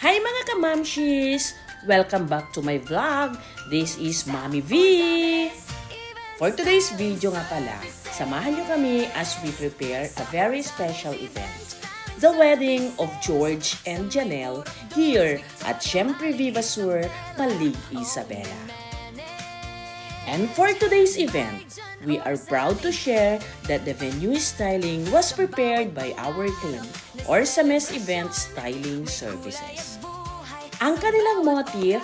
Hi mga kamamshis! Welcome back to my vlog. This is Mommy V. For today's video nga pala, samahan nyo kami as we prepare a very special event. The wedding of George and Janelle here at Syempre Viva Sur, Malig, Isabela. And for today's event, we are proud to share that the venue styling was prepared by our team, Orsames Event Styling Services. Ang kanilang motif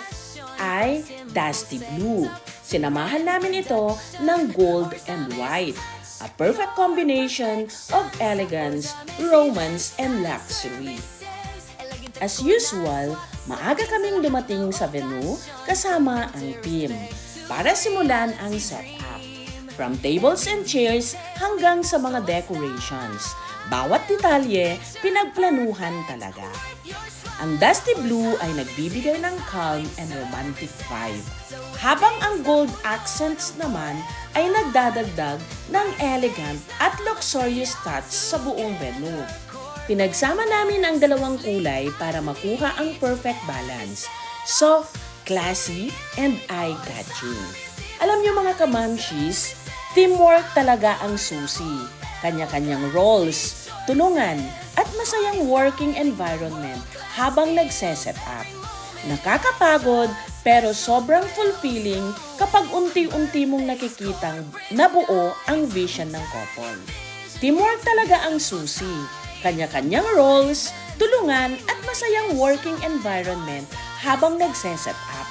ay dusty blue. Sinamahan namin ito ng gold and white, a perfect combination of elegance, romance, and luxury. As usual, maaga kaming dumating sa venue kasama ang team para simulan ang setup. From tables and chairs hanggang sa mga decorations, bawat detalye pinagplanuhan talaga. Ang dusty blue ay nagbibigay ng calm and romantic vibe, habang ang gold accents naman ay nagdadagdag ng elegant at luxurious touch sa buong venue. Pinagsama namin ang dalawang kulay para makuha ang perfect balance, soft, classy, and eye-catching. Alam niyo mga kamamshis, teamwork talaga ang susi. Kanya-kanyang roles, tulungan, at masayang working environment habang nagse-set up. Nakakapagod pero sobrang fulfilling kapag unti-unti mong nakikitang nabuo ang vision ng couple. Teamwork talaga ang susi. Kanya-kanyang roles, tulungan, at masayang working environment habang nagse-set up.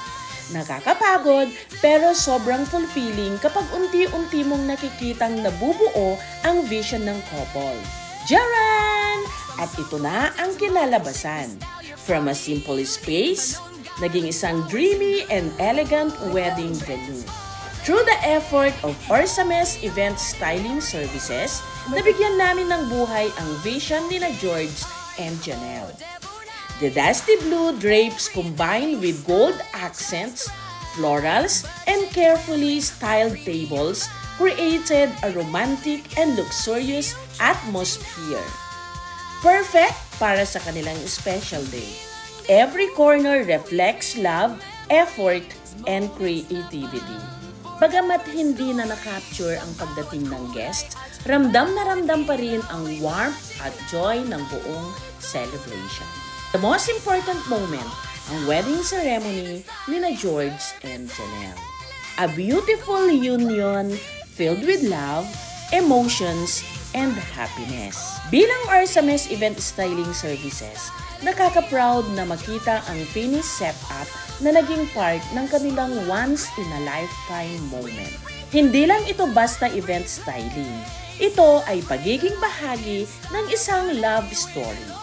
Nakakapagod pero sobrang fulfilling kapag unti-unti mong nakikitang nabubuo ang vision ng couple. Jaran! At ito na ang kinalabasan. From a simple space, naging isang dreamy and elegant wedding venue. Through the effort of Orsames Event Styling Services, nabigyan namin ng buhay ang vision ni George and Janelle. The dusty blue drapes combined with gold accents, florals, and carefully styled tables created a romantic and luxurious atmosphere. Perfect para sa kanilang special day. Every corner reflects love, effort, and creativity. Bagamat hindi na na-capture ang pagdating ng guest, ramdam na ramdam pa rin ang warmth at joy ng buong celebration. The most important moment, ang wedding ceremony ni George and Janelle. A beautiful union filled with love, emotions, and happiness. Bilang Orsames Event Styling Services, nakaka-proud na makita ang finished setup na naging part ng kanilang once-in-a-lifetime moment. Hindi lang ito basta event styling. Ito ay pagiging bahagi ng isang love story.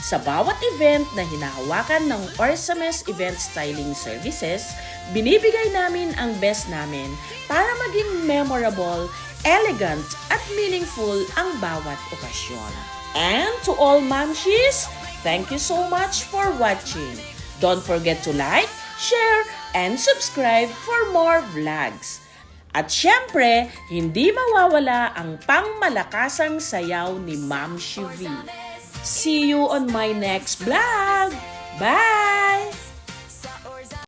Sa bawat event na hinahawakan ng Orsames Event Styling Services, binibigay namin ang best namin para maging memorable, elegant, at meaningful ang bawat okasyon. And to all mamshis, thank you so much for watching. Don't forget to like, share, and subscribe for more vlogs. At syempre, hindi mawawala ang pangmalakasang sayaw ni Mamshi V. See you on my next vlog. Bye!